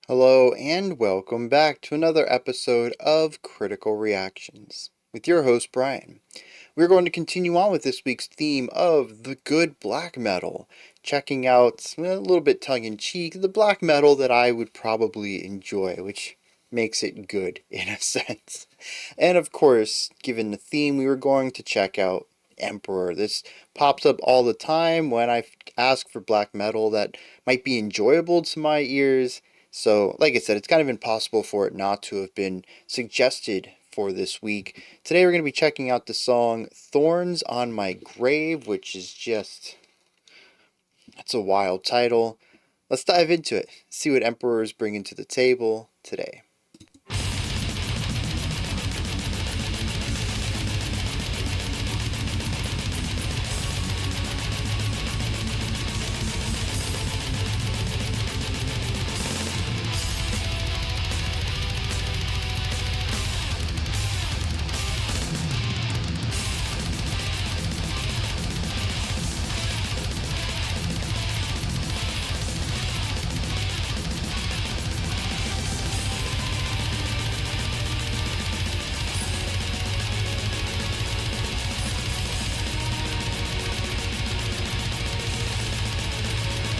Hello and welcome back to another episode of Critical Reactions with your host Bryan. We're going to continue on with this week's theme of the good black metal, checking out, a little bit tongue-in-cheek, the black metal that I would probably enjoy, which makes it good in a sense. And of course, given the theme, we were going to check out Emperor. This pops up all the time when I ask for black metal that might be enjoyable to my ears. So, like I said, it's kind of impossible for it not to have been suggested for this week. Today we're going to be checking out the song Thorns On My Grave, which is just, that's a wild title. Let's dive into it, see what Emperor is bringing to the table today.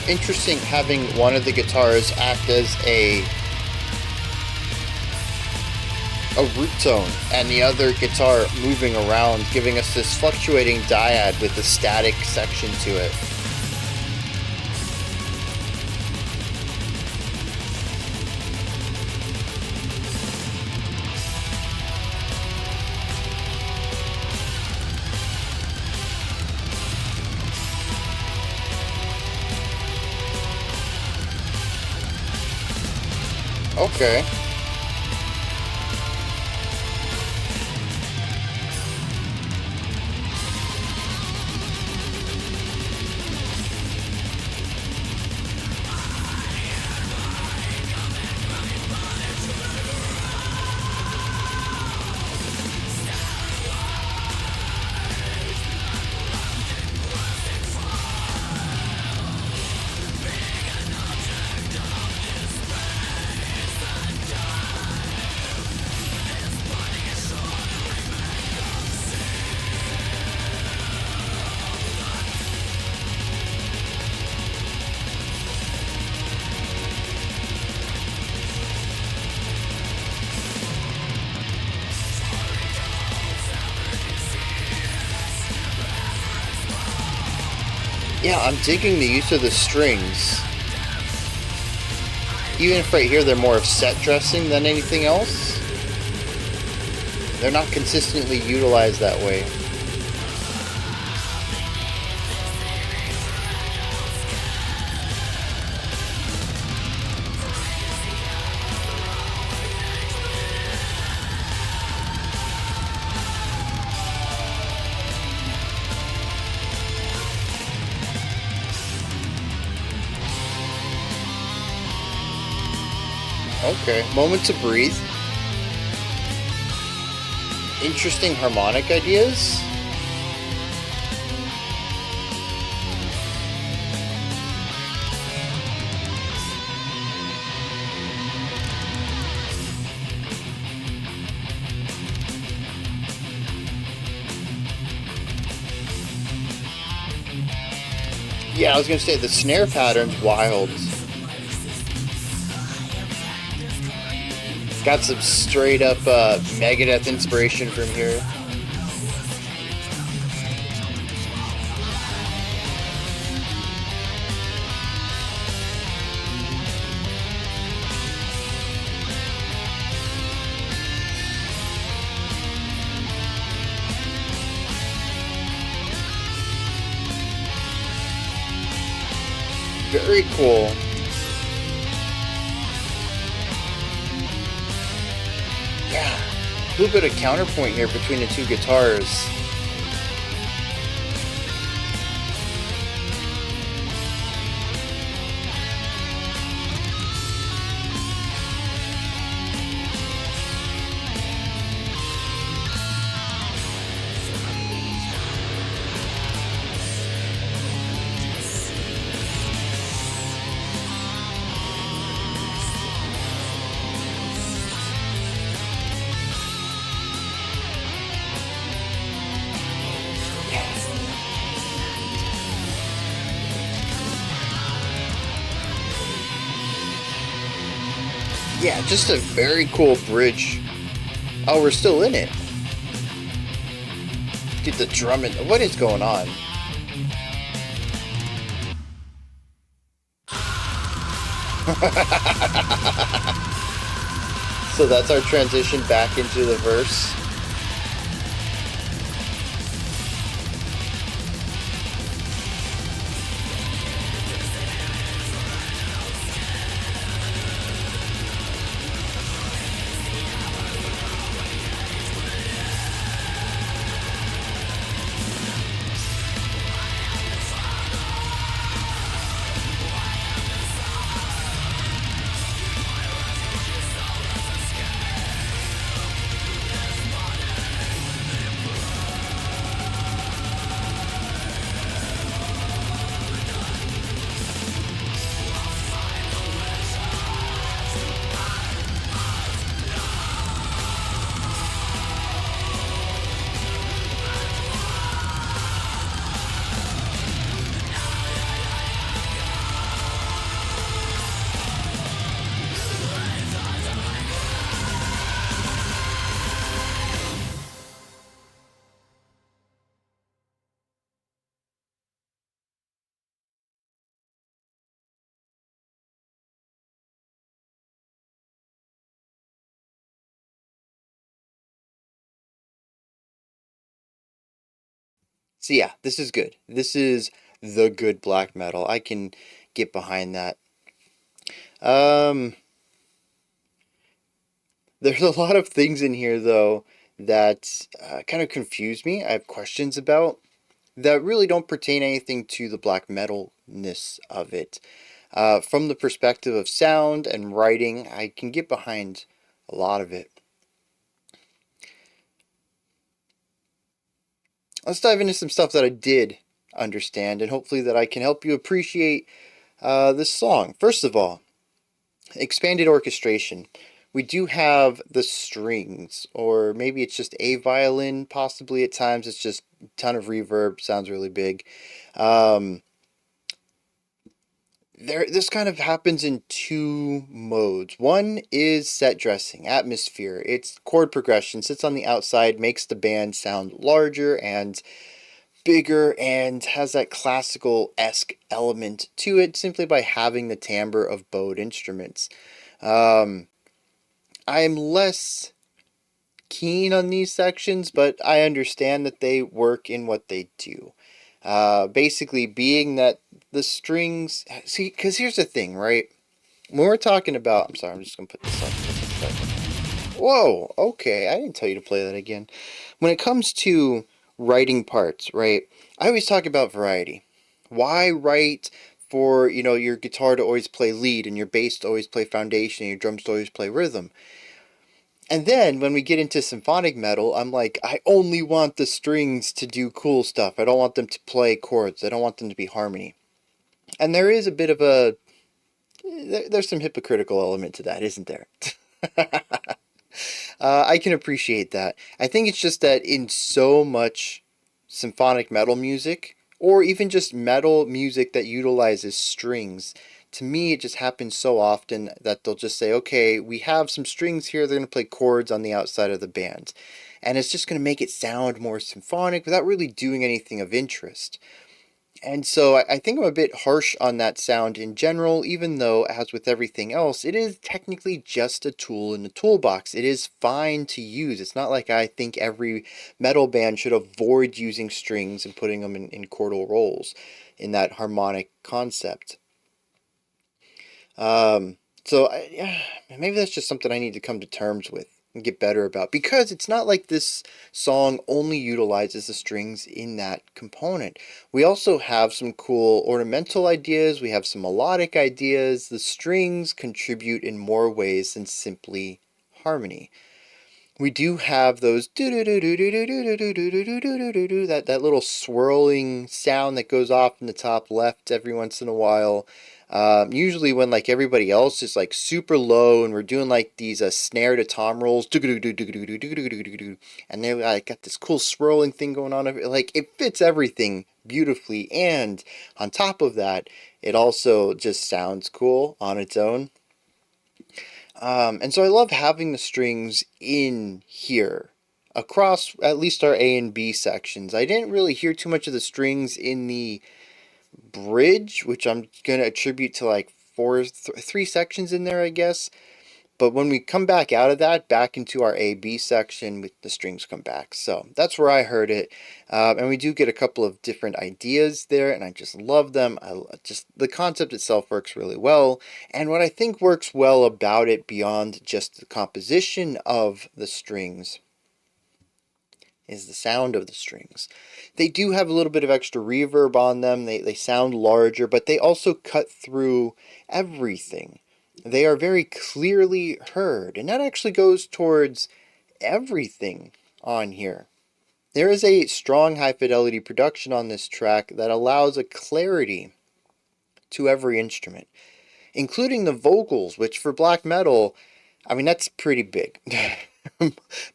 Interesting having one of the guitars act as a root tone and the other guitar moving around, giving us this fluctuating dyad with a static section to it. Okay. Yeah, I'm digging the use of the strings. Even if right here they're more of set dressing than anything else, they're not consistently utilized that way. Okay, moment to breathe. Interesting harmonic ideas. Yeah, I was gonna say the snare pattern's wild. Got some straight up Megadeth inspiration from here. Very cool. Yeah, a little bit of counterpoint here between the two guitars. Yeah, just a very cool bridge. Oh, we're still in it. Get the drum in. What is going on? So that's our transition back into the verse. So yeah, this is good. This is the good black metal. I can get behind that. Um, there's a lot of things in here though that kind of confuse me. I have questions about that really don't pertain anything to the black metalness of it. From the perspective of sound and writing, I can get behind a lot of it. Let's dive into some stuff that I did understand, and hopefully that I can help you appreciate this song. First of all, expanded orchestration. We do have the strings, or maybe it's just a violin, possibly at times. It's just a ton of reverb, sounds really big. Um, this kind of happens in two modes. One is set dressing, atmosphere. It's chord progression, sits on the outside, makes the band sound larger and bigger, and has that classical-esque element to it simply by having the timbre of bowed instruments. Um, I'm less keen on these sections, but I understand that they work in what they do. Basically, being that the strings. See, because here's the thing, right? When we're talking about. I'm sorry, I'm just going to put this on. Whoa, okay, I didn't tell you to play that again. When it comes to writing parts, right? I always talk about variety. Why write for, your guitar to always play lead and your bass to always play foundation and your drums to always play rhythm? And then when we get into symphonic metal, I'm like, I only want the strings to do cool stuff. I don't want them to play chords. I don't want them to be harmony. And there is a bit of there's some hypocritical element to that, isn't there? I can appreciate that. I think it's just that in so much symphonic metal music, or even just metal music that utilizes strings, to me it just happens so often that they'll just say, okay, we have some strings here, they're going to play chords on the outside of the band. And it's just going to make it sound more symphonic without really doing anything of interest. And so I think I'm a bit harsh on that sound in general, even though, as with everything else, it is technically just a tool in the toolbox. It is fine to use. It's not like I think every metal band should avoid using strings and putting them in chordal roles in that harmonic concept. Um, yeah, maybe that's just something I need to come to terms with and get better about, because it's not like this song only utilizes the strings in that component. We also have some cool ornamental ideas, we have some melodic ideas. The strings contribute in more ways than simply harmony. We do have those that little swirling sound that goes off in the top left every once in a while. Usually when like everybody else is like super low and we're doing like these snare to tom rolls, and they like got this cool swirling thing going on. Like it fits everything beautifully, and on top of that, it also just sounds cool on its own. And so I love having the strings in here across at least our A and B sections. I didn't really hear too much of the strings in the bridge, which I'm going to attribute to like three sections in there, I guess. But when we come back out of that, back into our A-B section, the strings come back. So that's where I heard it. And we do get a couple of different ideas there, and I just love them. The concept itself works really well. And what I think works well about it beyond just the composition of the strings is the sound of the strings. They do have a little bit of extra reverb on them. They sound larger, but they also cut through everything. They are very clearly heard, and that actually goes towards everything on here. There is a strong high fidelity production on this track that allows a clarity to every instrument, including the vocals, which for black metal, I mean, that's pretty big.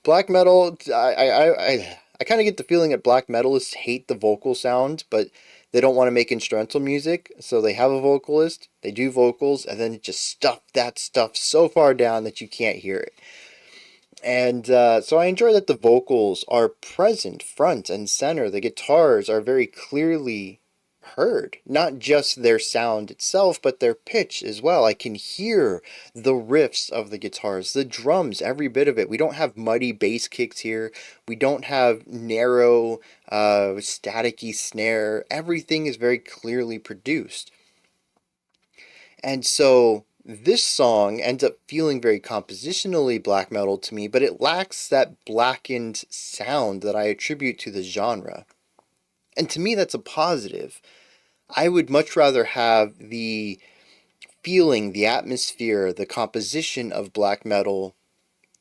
Black metal, I kind of get the feeling that black metalists hate the vocal sound, but they don't want to make instrumental music, so they have a vocalist, they do vocals, and then just stuff that stuff so far down that you can't hear it. And so I enjoy that the vocals are present, front and center. The guitars are very clearly heard, not just their sound itself, but their pitch as well. I can hear the riffs of the guitars, the drums, every bit of it. We don't have muddy bass kicks here. We don't have narrow, staticky snare. Everything is very clearly produced. And so this song ends up feeling very compositionally black metal to me, but it lacks that blackened sound that I attribute to the genre. And to me, that's a positive. I would much rather have the feeling, the atmosphere, the composition of black metal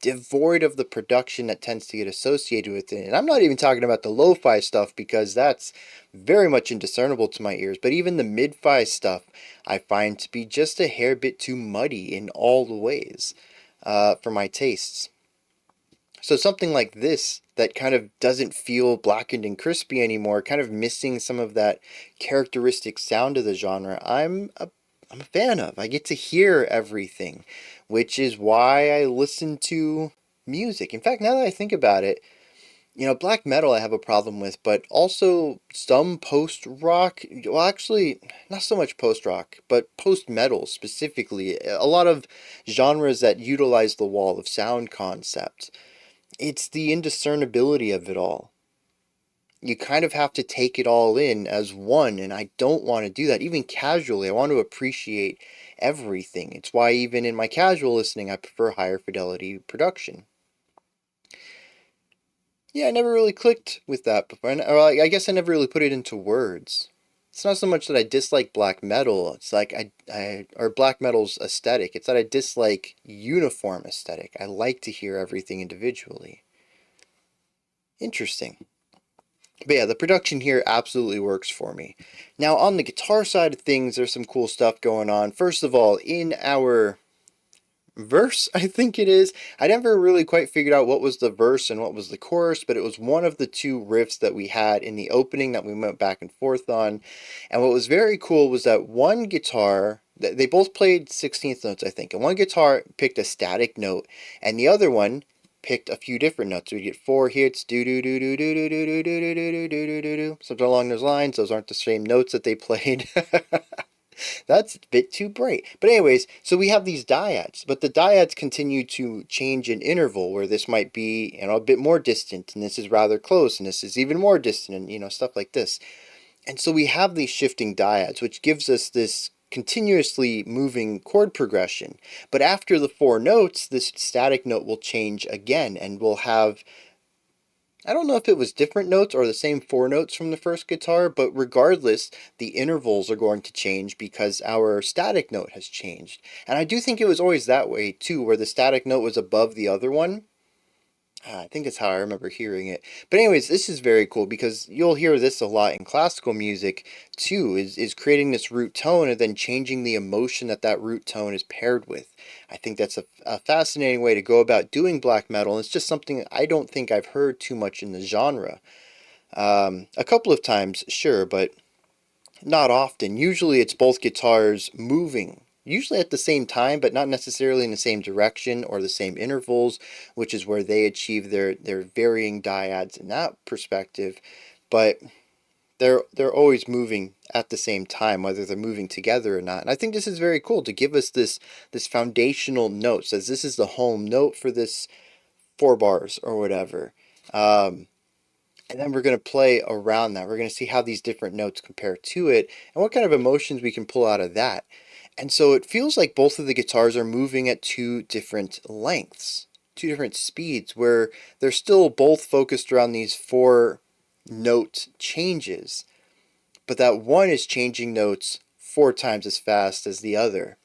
devoid of the production that tends to get associated with it. And I'm not even talking about the lo-fi stuff because that's very much indiscernible to my ears. But even the mid-fi stuff I find to be just a hair bit too muddy in all the ways for my tastes. So something like this that kind of doesn't feel blackened and crispy anymore, kind of missing some of that characteristic sound of the genre, I'm a fan of. I get to hear everything, which is why I listen to music. In fact, now that I think about it, black metal I have a problem with, but also some post-rock, well, actually, not so much post-rock, but post-metal specifically. A lot of genres that utilize the wall of sound concept. It's the indiscernibility of it all. You kind of have to take it all in as one, and I don't want to do that. Even casually, I want to appreciate everything. It's why even in my casual listening, I prefer higher fidelity production. Yeah, I never really clicked with that before, or I guess I never really put it into words. It's not so much that I dislike black metal. It's like or black metal's aesthetic. It's that I dislike uniform aesthetic. I like to hear everything individually. Interesting. But yeah, the production here absolutely works for me. Now, on the guitar side of things, there's some cool stuff going on. First of all, in our verse, I think it is, I never really quite figured out what was the verse and what was the chorus, but it was one of the two riffs that we had in the opening that we went back and forth on. And what was very cool was that one guitar, they both played 16th notes, I think, and one guitar picked a static note, and the other one picked a few different notes. We get 4 hits, do do do do do do do do do do do do do do, something along those lines. Those aren't the same notes that they played. That's a bit too bright. But anyways, so we have these dyads, but the dyads continue to change in interval, where this might be, a bit more distant, and this is rather close, and this is even more distant, and, stuff like this. And so we have these shifting dyads, which gives us this continuously moving chord progression. But after the 4 notes, this static note will change again, and we'll have, I don't know if it was different notes or the same 4 notes from the first guitar, but regardless, the intervals are going to change because our static note has changed. And I do think it was always that way too, where the static note was above the other one. I think that's how I remember hearing it. But anyways, this is very cool because you'll hear this a lot in classical music too, is creating this root tone and then changing the emotion that root tone is paired with. I think that's a fascinating way to go about doing black metal, and it's just something I don't think I've heard too much in the genre. A couple of times, sure, but not often. Usually it's both guitars moving usually at the same time, but not necessarily in the same direction or the same intervals, which is where they achieve their varying dyads in that perspective. But they're always moving at the same time, whether they're moving together or not. And I think this is very cool to give us this foundational note, says this is the home note for this 4 bars or whatever. And then we're going to play around that. We're going to see how these different notes compare to it and what kind of emotions we can pull out of that. And so it feels like both of the guitars are moving at 2 different lengths, 2 different speeds, where they're still both focused around these 4 note changes, but that one is changing notes 4 times as fast as the other.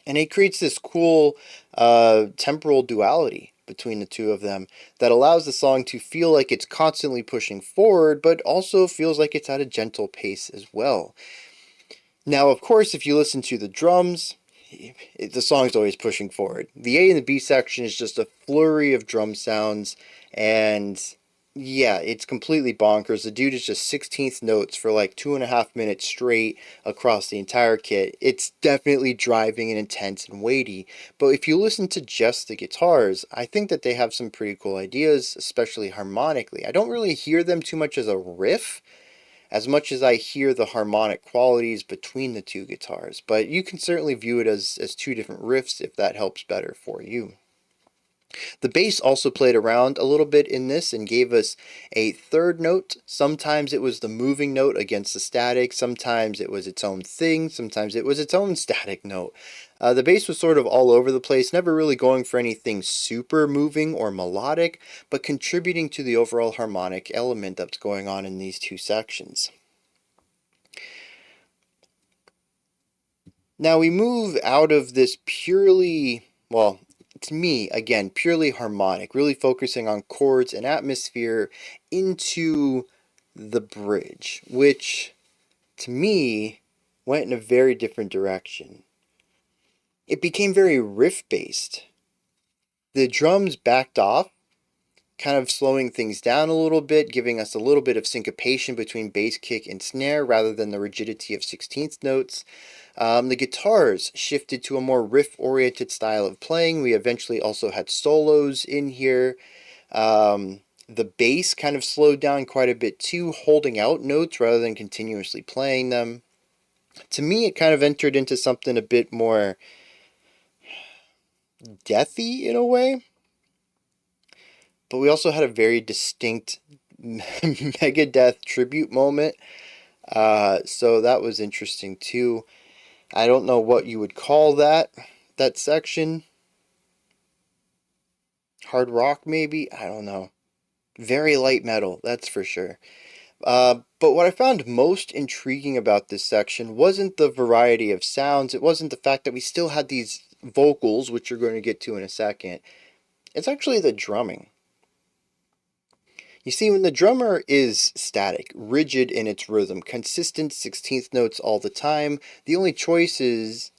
And it creates this cool temporal duality between the two of them that allows the song to feel like it's constantly pushing forward, but also feels like it's at a gentle pace as well. Now, of course, if you listen to the drums, the song's always pushing forward. The A and the B section is just a flurry of drum sounds, and yeah, it's completely bonkers. The dude is just 16th notes for like 2.5 minutes straight across the entire kit. It's definitely driving and intense and weighty. But if you listen to just the guitars, I think that they have some pretty cool ideas, especially harmonically. I don't really hear them too much as a riff, as much as I hear the harmonic qualities between the 2 guitars. But you can certainly view it as 2 different riffs if that helps better for you. The bass also played around a little bit in this and gave us a third note. Sometimes it was the moving note against the static, sometimes it was its own thing, sometimes it was its own static note. The bass was sort of all over the place, never really going for anything super moving or melodic, but contributing to the overall harmonic element that's going on in these 2 sections. Now we move out of this purely, well, to me, again, purely harmonic, really focusing on chords and atmosphere, into the bridge, which, to me, went in a very different direction. It became very riff-based. The drums backed off, kind of slowing things down a little bit, giving us a little bit of syncopation between bass, kick, and snare, rather than the rigidity of 16th notes. The guitars shifted to a more riff-oriented style of playing. We eventually also had solos in here. The bass kind of slowed down quite a bit too, holding out notes rather than continuously playing them. To me, it kind of entered into something a bit more deathy in a way. But we also had a very distinct Megadeth tribute moment. So that was interesting too. I don't know what you would call that section. Hard rock, maybe? I don't know. Very light metal, that's for sure. But what I found most intriguing about this section wasn't the variety of sounds. It wasn't the fact that we still had these vocals, which you're going to get to in a second. It's actually the drumming. You see, when the drummer is static, rigid in its rhythm, consistent 16th notes all the time, the only choice is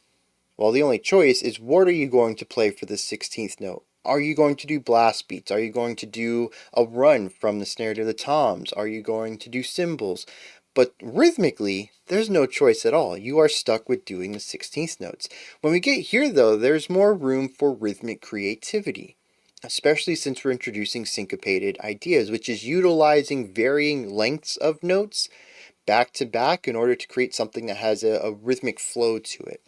what are you going to play for the 16th note? Are you going to do blast beats? Are you going to do a run from the snare to the toms? Are you going to do cymbals? But rhythmically, there's no choice at all. You are stuck with doing the 16th notes. When we get here, though, there's more room for rhythmic creativity, especially since we're introducing syncopated ideas, which is utilizing varying lengths of notes back to back in order to create something that has a rhythmic flow to it.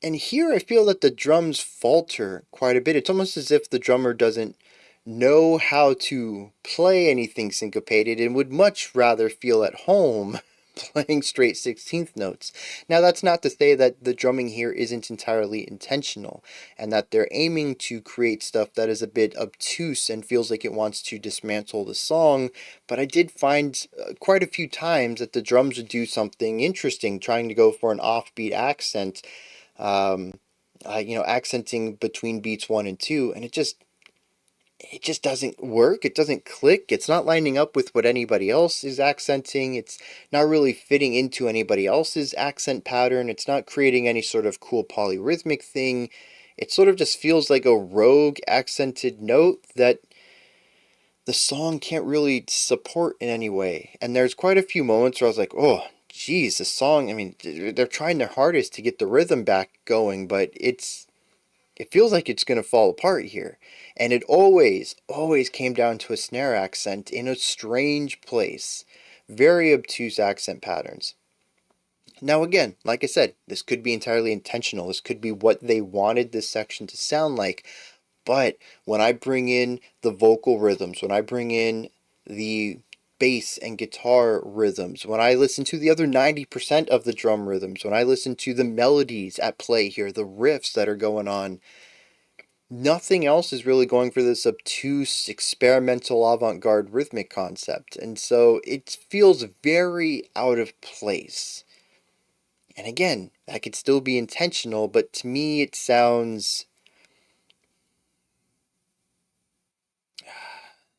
And here I feel that the drums falter quite a bit. It's almost as if the drummer doesn't know how to play anything syncopated and would much rather feel at home playing straight 16th notes. Now, that's not to say that the drumming here isn't entirely intentional and that they're aiming to create stuff that is a bit obtuse and feels like it wants to dismantle the song, but I did find quite a few times that the drums would do something interesting, trying to go for an offbeat accent, accenting between beats 1 and 2, and it just doesn't work. It doesn't click. It's not lining up with what anybody else is accenting. It's not really fitting into anybody else's accent pattern. It's not creating any sort of cool polyrhythmic thing. It sort of just feels like a rogue accented note that the song can't really support in any way. And there's quite a few moments where I was like, oh, geez, the song, I mean, they're trying their hardest to get the rhythm back going, but it feels like it's going to fall apart here. And it always came down to a snare accent in a strange place. Very obtuse accent patterns. Now, again, like I said, this could be entirely intentional. This could be what they wanted this section to sound like. But when I bring in the vocal rhythms, when I bring in the bass and guitar rhythms, when I listen to the other 90% of the drum rhythms, when I listen to the melodies at play here, the riffs that are going on, nothing else is really going for this obtuse, experimental, avant garde rhythmic concept. And so it feels very out of place. And again, that could still be intentional, but to me it sounds.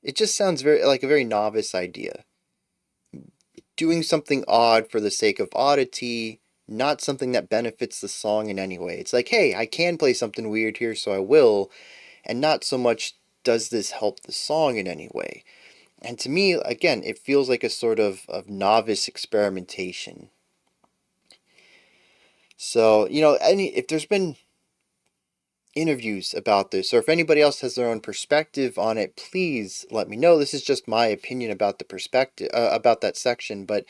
It just sounds very like a very novice idea. Doing something odd for the sake of oddity, not something that benefits the song in any way. It's like, hey, I can play something weird here, so I will, and not so much does this help the song in any way. And to me, again, it feels like a sort of novice experimentation. So, if there's been interviews about this, or if anybody else has their own perspective on it, please let me know. This is just my opinion about the perspective, about that section, but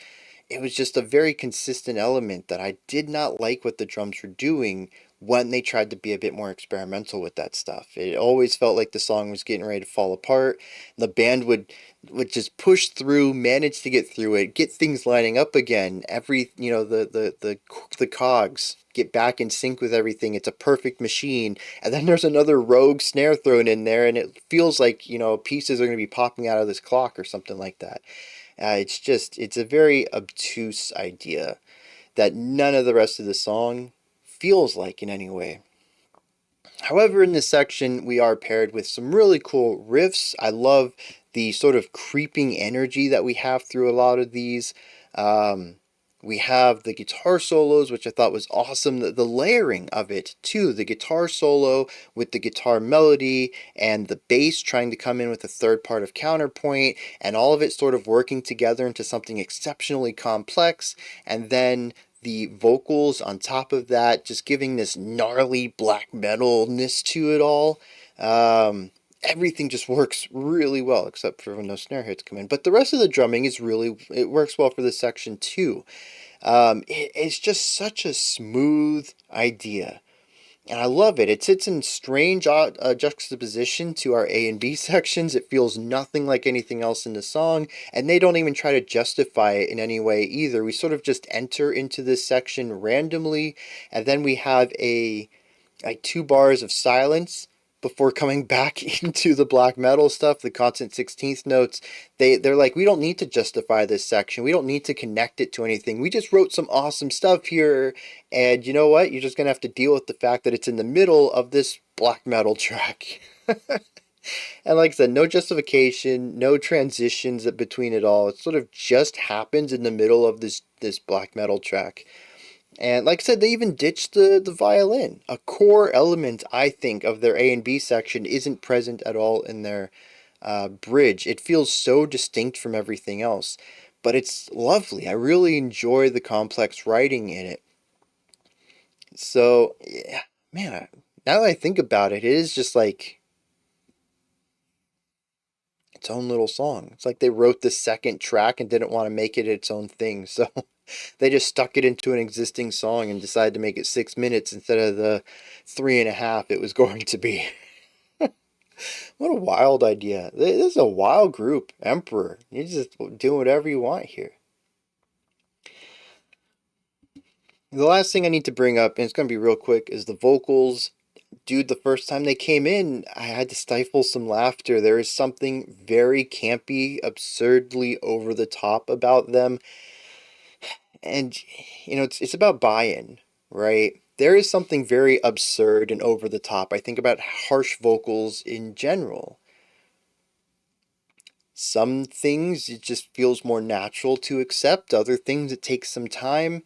it was just a very consistent element that I did not like what the drums were doing when they tried to be a bit more experimental with that stuff. It always felt like the song was getting ready to fall apart. The band would just push through, manage to get through it, get things lining up again. Every, the cogs get back in sync with everything. It's a perfect machine. And then there's another rogue snare thrown in there, and it feels like, pieces are going to be popping out of this clock or something like that. It's a very obtuse idea that none of the rest of the song feels like in any way. However, in this section, we are paired with some really cool riffs. I love the sort of creeping energy that we have through a lot of these. We have the guitar solos, which I thought was awesome. The layering of it, too. The guitar solo with the guitar melody and the bass trying to come in with a third part of counterpoint, and all of it sort of working together into something exceptionally complex. And then the vocals on top of that, just giving this gnarly black metalness to it all. Everything just works really well, except for when those snare hits come in. But the rest of the drumming it works well for this section too. It's just such a smooth idea. And I love it. It sits in strange juxtaposition to our A and B sections. It feels nothing like anything else in the song, and they don't even try to justify it in any way either. We sort of just enter into this section randomly, and then we have like 2 bars of silence before coming back into the black metal stuff, the constant 16th notes. They're like, we don't need to justify this section. We don't need to connect it to anything. We just wrote some awesome stuff here, and you know what? You're just going to have to deal with the fact that it's in the middle of this black metal track. And like I said, no justification, no transitions between it all. It sort of just happens in the middle of this black metal track. And like I said, they even ditched the violin. A core element, I think, of their A and B section isn't present at all in their bridge. It feels so distinct from everything else. But it's lovely. I really enjoy the complex writing in it. So, yeah, man, now that I think about it, it is just like its own little song. It's like they wrote the second track and didn't want to make it its own thing. So they just stuck it into an existing song and decided to make it 6 minutes instead of the 3.5 it was going to be. What a wild idea. This is a wild group, Emperor. You just do whatever you want here. The last thing I need to bring up, and it's going to be real quick, is the vocals. Dude, the first time they came in, I had to stifle some laughter. There is something very campy, absurdly over the top about them. And, it's about Bryan, right? There is something very absurd and over the top. I think about harsh vocals in general. Some things it just feels more natural to accept. Other things it takes some time.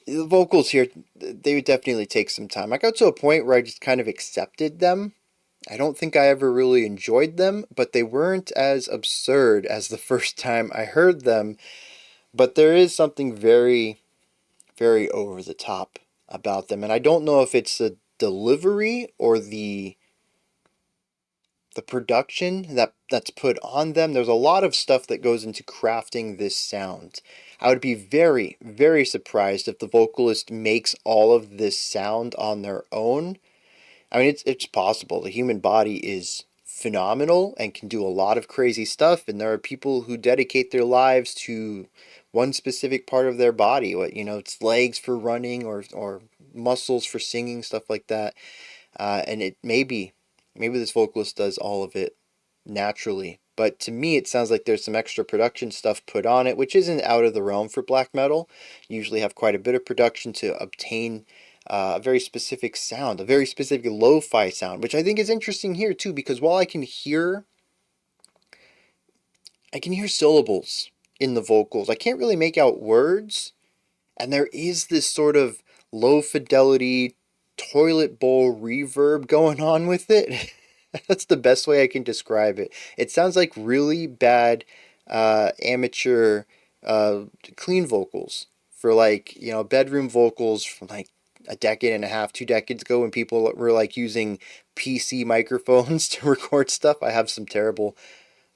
The vocals here, they would definitely take some time. I got to a point where I just kind of accepted them. I don't think I ever really enjoyed them, but they weren't as absurd as the first time I heard them. But there is something very, very over the top about them. And I don't know if it's the delivery or the production that's put on them. There's a lot of stuff that goes into crafting this sound. I would be very, very surprised if the vocalist makes all of this sound on their own. I mean, it's possible. The human body is phenomenal and can do a lot of crazy stuff, and there are people who dedicate their lives to one specific part of their body. What it's legs for running or muscles for singing, stuff like that. And it maybe this vocalist does all of it naturally. But to me, it sounds like there's some extra production stuff put on it, which isn't out of the realm for black metal. You usually have quite a bit of production to obtain a very specific sound, a very specific lo-fi sound, which I think is interesting here too, because while I can hear syllables in the vocals, I can't really make out words, and there is this sort of low fidelity toilet bowl reverb going on with it. That's the best way I can describe it. It sounds like really bad amateur uh, clean vocals for like, bedroom vocals from like a decade and a half, 2 decades ago when people were like using PC microphones to record stuff. I have some terrible.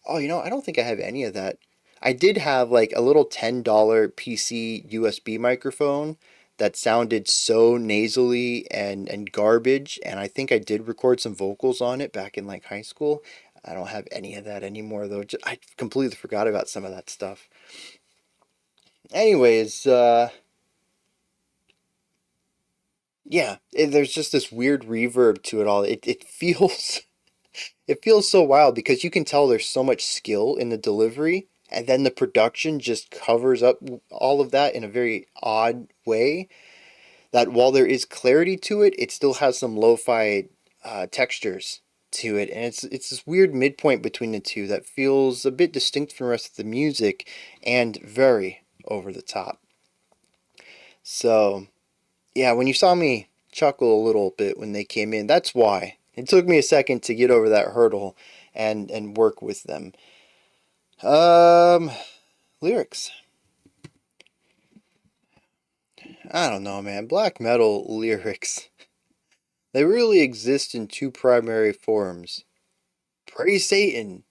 Oh, I don't think I have any of that. I did have like a little $10 PC USB microphone that sounded so nasally and garbage, and I think I did record some vocals on it back in like high school. I don't have any of that anymore though. I completely forgot about some of that stuff. Anyways, yeah, there's just this weird reverb to it all. It feels it feels so wild because you can tell there's so much skill in the delivery, and then the production just covers up all of that in a very odd way. That while there is clarity to it, it still has some lo-fi textures to it, and it's this weird midpoint between the two that feels a bit distinct from the rest of the music and very over the top. So yeah, when you saw me chuckle a little bit when they came in, that's why. It took me a second to get over that hurdle and work with them. Um, Lyrics. I don't know, man. Black metal lyrics. They really exist in two primary forms. Praise Satan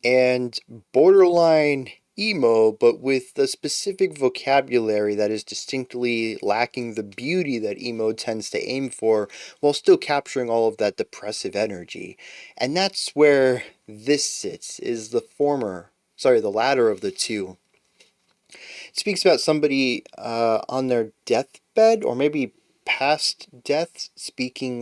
and borderline emo, but with the specific vocabulary that is distinctly lacking the beauty that emo tends to aim for, while still capturing all of that depressive energy. And that's where this sits, is the latter of the two. It speaks about somebody on their deathbed, or maybe past death, speaking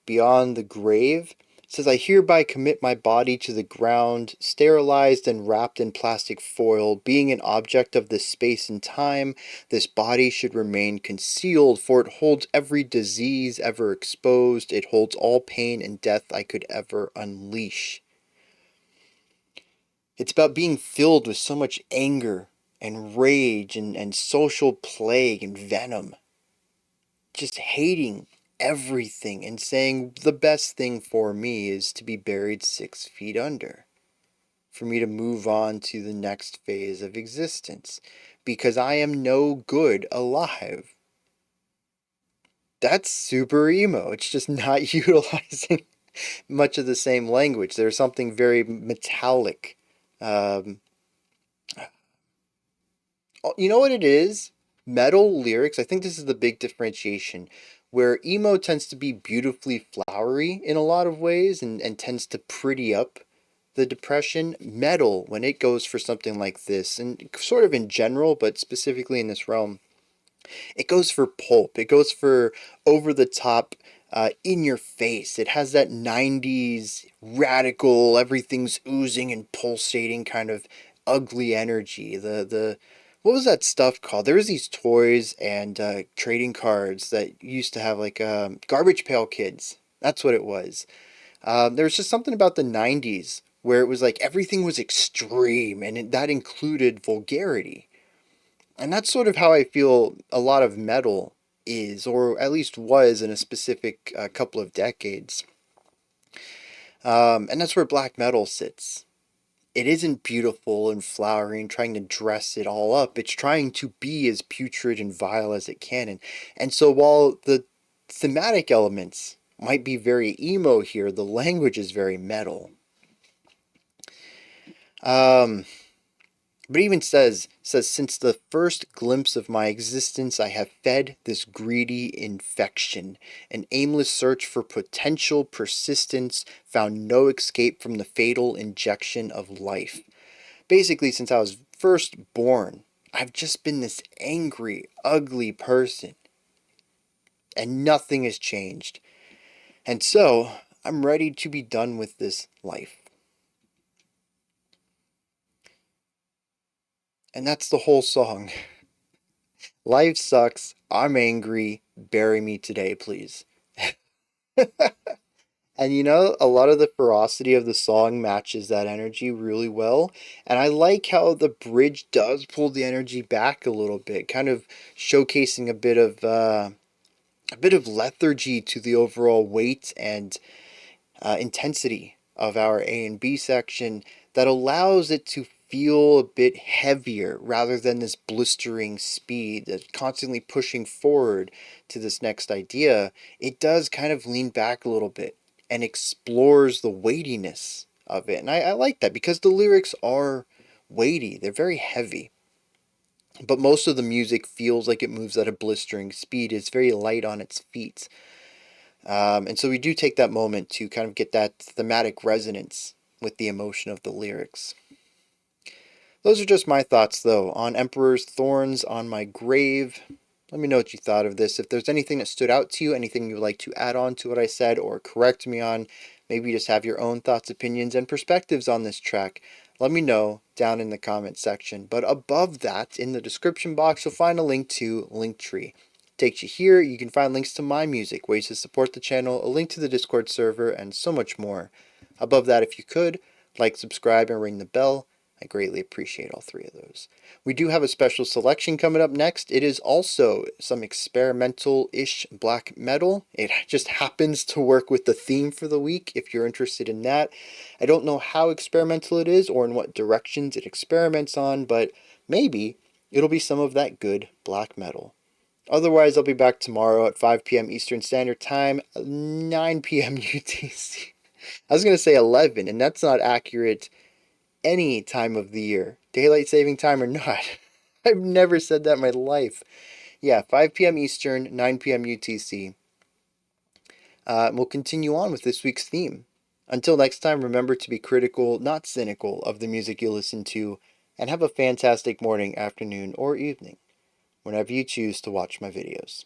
beyond the grave. It says, I hereby commit my body to the ground, sterilized and wrapped in plastic foil. Being an object of this space and time, this body should remain concealed, for it holds every disease ever exposed. It holds all pain and death I could ever unleash. It's about being filled with so much anger and rage and social plague and venom. Just hating everything and saying the best thing for me is to be buried 6 feet under, for me to move on to the next phase of existence, because I am no good alive. That's super emo. It's just not utilizing much of the same language. There's something very metallic. Um, you know what it is? Metal lyrics, I think this is the big differentiation, where emo tends to be beautifully flowery in a lot of ways and tends to pretty up the depression. Metal, when it goes for something like this, and sort of in general, but specifically in this realm, it goes for pulp. It goes for over the top, in your face. It has that 90s radical, everything's oozing and pulsating kind of ugly energy. The what was that stuff called? There was these toys and trading cards that used to have like Garbage Pail Kids. That's what it was. There was just something about the 90s where it was like everything was extreme, and that included vulgarity. And that's sort of how I feel a lot of metal is, or at least was in a specific couple of decades. And that's where black metal sits. it isn't beautiful and flowery and trying to dress it all up. It's trying to be as putrid and vile as it can. And so while the thematic elements might be very emo here, the language is very metal. But even says since the first glimpse of my existence I have fed this greedy infection, an aimless search for potential persistence, found no escape from the fatal injection of life. Basically, since I was first born, I've just been this angry, ugly person, and nothing has changed. And so, I'm ready to be done with this life. And that's the whole song. Life sucks. I'm angry. Bury me today, please. And a lot of the ferocity of the song matches that energy really well. And I like how the bridge does pull the energy back a little bit, kind of showcasing a bit of lethargy to the overall weight and intensity of our A and B section that allows it to feel a bit heavier rather than this blistering speed that's constantly pushing forward to this next idea. It does kind of lean back a little bit and explores the weightiness of it. And I like that because the lyrics are weighty, they're very heavy. But most of the music feels like it moves at a blistering speed. It's very light on its feet. And so we do take that moment to kind of get that thematic resonance with the emotion of the lyrics. Those are just my thoughts, though, on Emperor's Thorns on My Grave. Let me know what you thought of this. If there's anything that stood out to you, anything you would like to add on to what I said or correct me on, maybe you just have your own thoughts, opinions, and perspectives on this track, let me know down in the comment section. But above that, in the description box, you'll find a link to Linktree. Takes you here, you can find links to my music, ways to support the channel, a link to the Discord server, and so much more. Above that, if you could, like, subscribe, and ring the bell. I greatly appreciate all three of those. We do have a special selection coming up next. It is also some experimental-ish black metal. It just happens to work with the theme for the week if you're interested in that. I don't know how experimental it is or in what directions it experiments on, but maybe it'll be some of that good black metal. Otherwise, I'll be back tomorrow at 5 p.m. Eastern Standard Time, 9 p.m. UTC. I was going to say 11, and that's not accurate any time of the year, daylight saving time or not. I've never said that in my life. Yeah, 5 p.m. Eastern, 9 p.m. UTC. We'll continue on with this week's theme. Until next time, remember to be critical, not cynical, of the music you listen to, and have a fantastic morning, afternoon, or evening, whenever you choose to watch my videos.